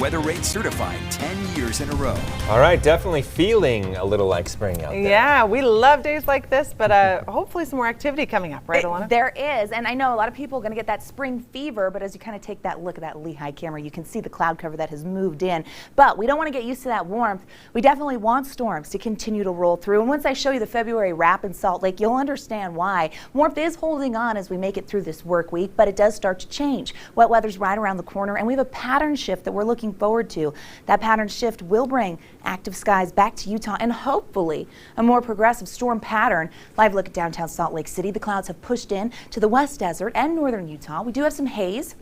Weather Rate certified 10 years in a row. All right, definitely feeling a little like spring out there. Yeah, we love days like this, but hopefully some more activity coming up, right, Alana? There is, and I know a lot of people are going to get that spring fever, but as you kind of take that look at that Lehigh camera, you can see the cloud cover that has moved in. But we don't want to get used to that warmth. We definitely want storms to continue to roll through. And once I show you the February wrap in Salt Lake, you'll understand why. Warmth is holding on as we make it through this work week, but it does start to change. Wet weather's right around the corner, and we have a pattern shift that we're looking forward to. That pattern shift will bring active skies back to Utah and hopefully a more progressive storm pattern. Live look at downtown Salt Lake City. The clouds have pushed in to the West Desert and northern Utah. We do have some haze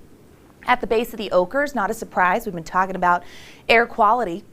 at the base of the Oakers. Not a surprise. We've been talking about air quality.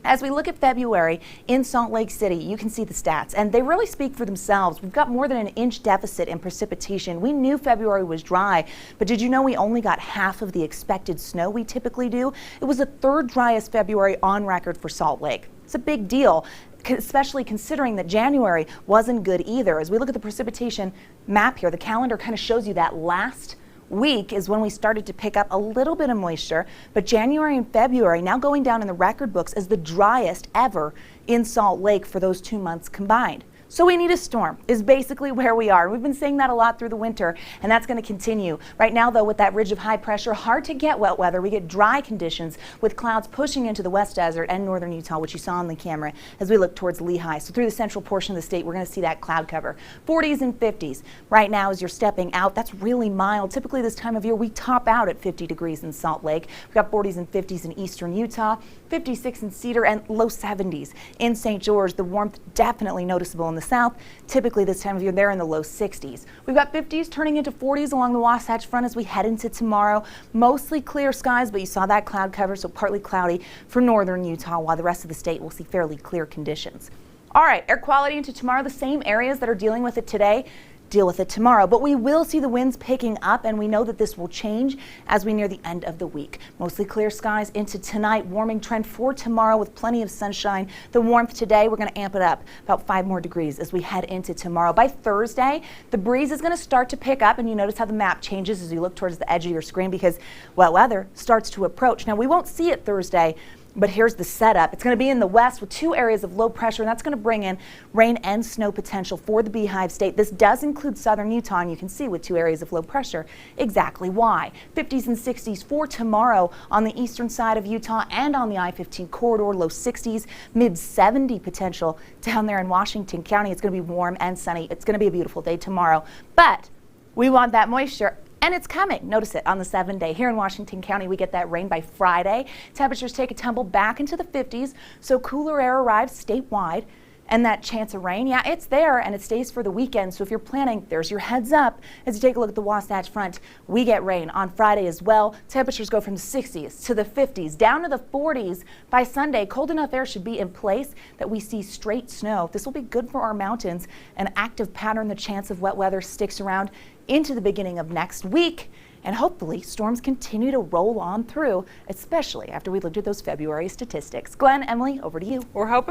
As we look at February in Salt Lake City, you can see the stats, and they really speak for themselves. We've got more than an inch deficit in precipitation. We knew February was dry, but did you know we only got half of the expected snow we typically do? It was the third driest February on record for Salt Lake. It's a big deal, especially considering that January wasn't good either. As we look at the precipitation map here, the calendar kind of shows you that last week is when we started to pick up a little bit of moisture, but January and February now going down in the record books as the driest ever in Salt Lake for those 2 months combined. So we need a storm is basically where we are. We've been saying that a lot through the winter, and that's going to continue. Right now, though, with that ridge of high pressure, hard to get wet weather. We get dry conditions with clouds pushing into the West Desert and northern Utah, which you saw on the camera as we look towards Lehigh. So through the central portion of the state, we're going to see that cloud cover. 40s and 50s. Right now, as you're stepping out, that's really mild. Typically this time of year, we top out at 50 degrees in Salt Lake. We've got 40s and 50s in eastern Utah, 56 in Cedar, and low 70s in St. George. The warmth definitely noticeable in the south. Typically this time of year, they're in the low 60s. We've got 50s turning into 40s along the Wasatch Front as we head into tomorrow. Mostly clear skies, but you saw that cloud cover, so partly cloudy for northern Utah, while the rest of the state will see fairly clear conditions. All right, air quality into tomorrow. The same areas that are dealing with it today deal with it tomorrow, but we will see the winds picking up, and we know that this will change as we near the end of the week. Mostly clear skies into tonight, warming trend for tomorrow with plenty of sunshine. The warmth today, we're going to amp it up about 5 more degrees as we head into tomorrow. By Thursday, the breeze is going to start to pick up, and you notice how the map changes as you look towards the edge of your screen because wet weather starts to approach. Now, we won't see it Thursday, but here's the setup. It's going to be in the west with 2 areas of low pressure, and that's going to bring in rain and snow potential for the Beehive State. This does include southern Utah, and you can see with 2 areas of low pressure exactly why. 50s and 60s for tomorrow on the eastern side of Utah and on the I-15 corridor. Low 60s, mid 70 potential down there in Washington County. It's going to be warm and sunny. It's going to be a beautiful day tomorrow, but we want that moisture. And it's coming. Notice it on the 7-day. Here in Washington County, we get that rain by Friday. Temperatures take a tumble back into the 50s, so cooler air arrives statewide. And that chance of rain, yeah, it's there, and it stays for the weekend. So if you're planning, there's your heads up. As you take a look at the Wasatch Front, we get rain on Friday as well. Temperatures go from the 60s to the 50s, down to the 40s by Sunday. Cold enough air should be in place that we see straight snow. This will be good for our mountains. An active pattern, the chance of wet weather sticks around into the beginning of next week. And hopefully storms continue to roll on through, especially after we looked at those February statistics. Glenn, Emily, over to you. We're hoping